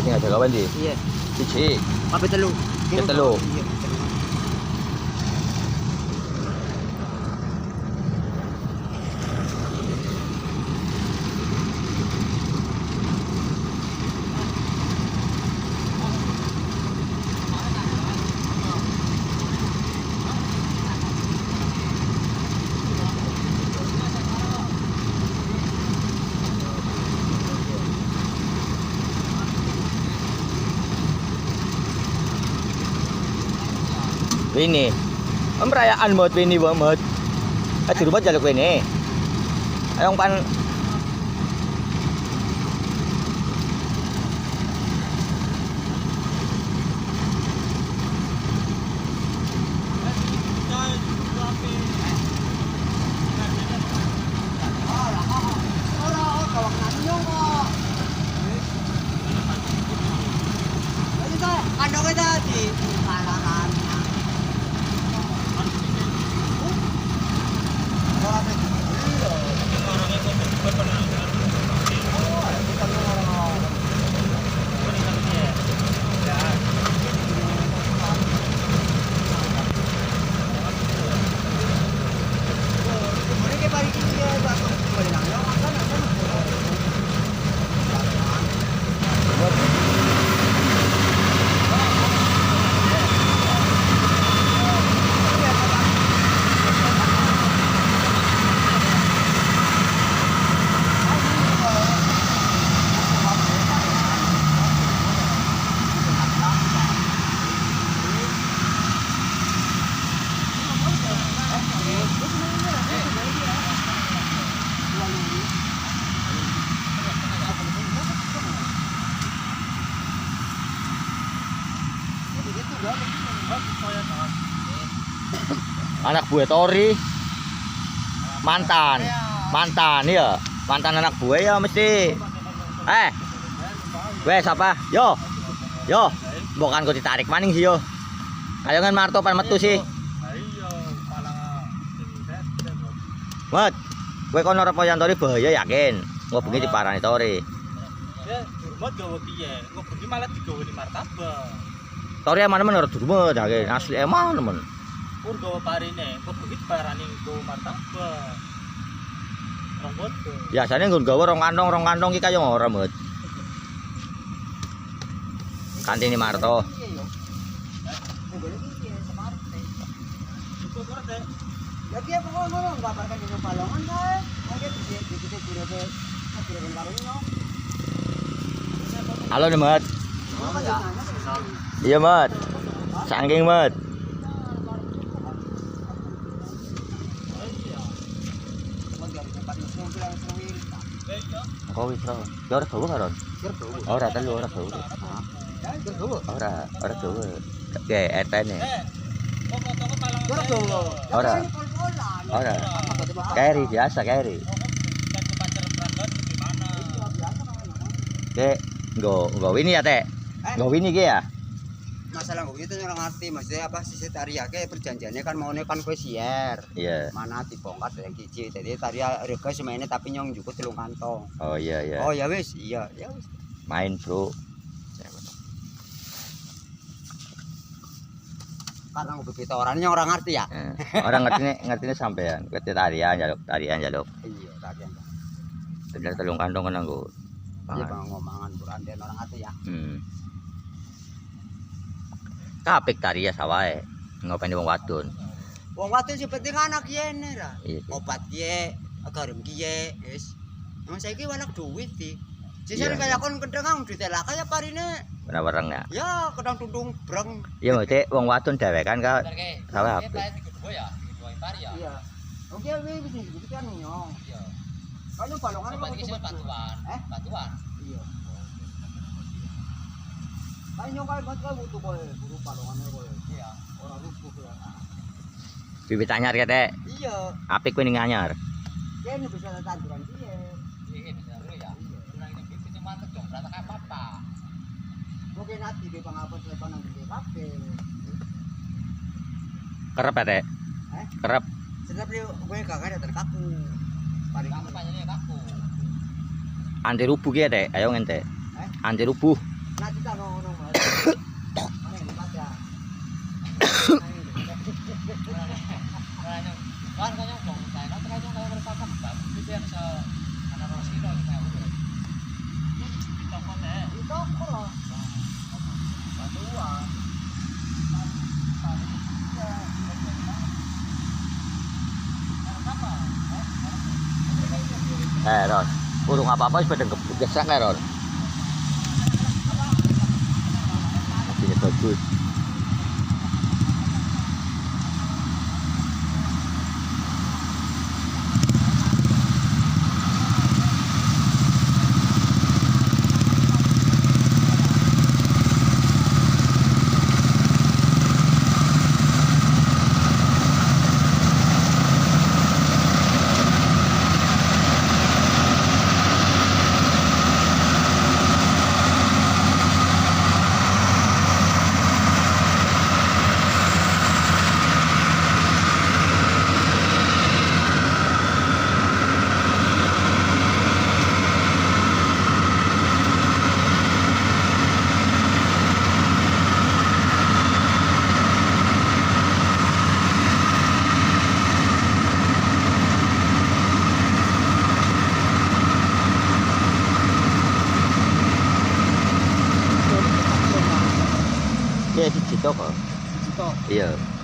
sing ada kawan di. Iya. Siji. Kabeh telu. Kabeh telu. Iya. Ini. Perayaan buat ini banget. Di rumah jaluk ini. Ayo pan Ano ka dati? Kalakan. anak buah Tori mantan ya mantan anak buah ya mesti wes apa yo bukan kau ditarik maning sih yo ayo kan Marto pan metu sih mat gue kono ora poyan Tori bahaya yakin nggak bengi diparani Tori durmet gawe piye kok bengi malah digawe martabak Tori emang men ora durmet yakin asli emang men pur gawe parine kok bengi diparani gawe martabak rambut biasanya nggon gawe rong kantong ki kaya ora mut kantine Marto Lagi apa kok ngono ngabarkan di Balongan kae. Mangke bisa direbe karungno. halo nih mat iya mat saking mat kau bisa ya ora gawe karon ora telu ora gawe ora gawe kayak etene ora carry biasa carry Dek, nggo wini ya, Teh. Nggo wini ki ya. Masalah gue itu orang ngerti maksudnya apa sih Taria kayak perjanjiannya kan maunya kan kue sier. Iya. Mana dibongkar yang kicik. Jadi Taria rega semuanya tapi nyong juga telung kantong. Oh iya iya. Oh ya wis, iya ya wis. Main, Bro. Karena gue kita orangnya orang ngerti ya. Orang ngertinya sampean. Kete tarian jaluk. Iya, tarian. Bener telung kantong kan nggo. Iya bang ngomongan burandian orang ngerti ya. Kapik tari ya sawae. Ngopeni wong wadon. Wong wadon sing penting anak yene ra. Iya. Obat kiye, garam kiye, wis. Emang saiki wanak duit sih. Sisane Iya. kaya kon kendeng duit lah kaya parine. Bener bareng ya. Ya, kedang tundung breng. Iya mesti wong wadon dhewekan ka sawae apik. Iya. Oke, wis iki kan nyong. Iya. Kalau balongan bantuan. Iya. Kayak nyong kae butuh kowe, buru balongan kowe. Iya. Ora rusuh ya. Bibit anyar ya, Teh. Iya. Apik kuwi ning anyar. Kene bisa tanduran piye? Iya, bisa dulu ya. Kurang ini bibit cuma mantep dong, rata kayak apa? Mungkin nanti di pangapot lepan nang gede kabeh. Kerep ya, Teh. Kerep. Sedap dia gue kagak ada terkaku. Paling Kamu panjangnya kaku. Anti rubuh ki ya, Teh. Ayo ngente. Anti rubuh. Nah kita ngono mas. Mana yang dibaca? Kan kanyang kong tayo na kanyang kaya berpapak ba bibigyan sa ano sino ni na ulo ito ko na Ito ko lah. batuan Ron. Urung apa-apa wis padha gesak Ron. Ini bagus. Iya di situ kok. Ito. Iya.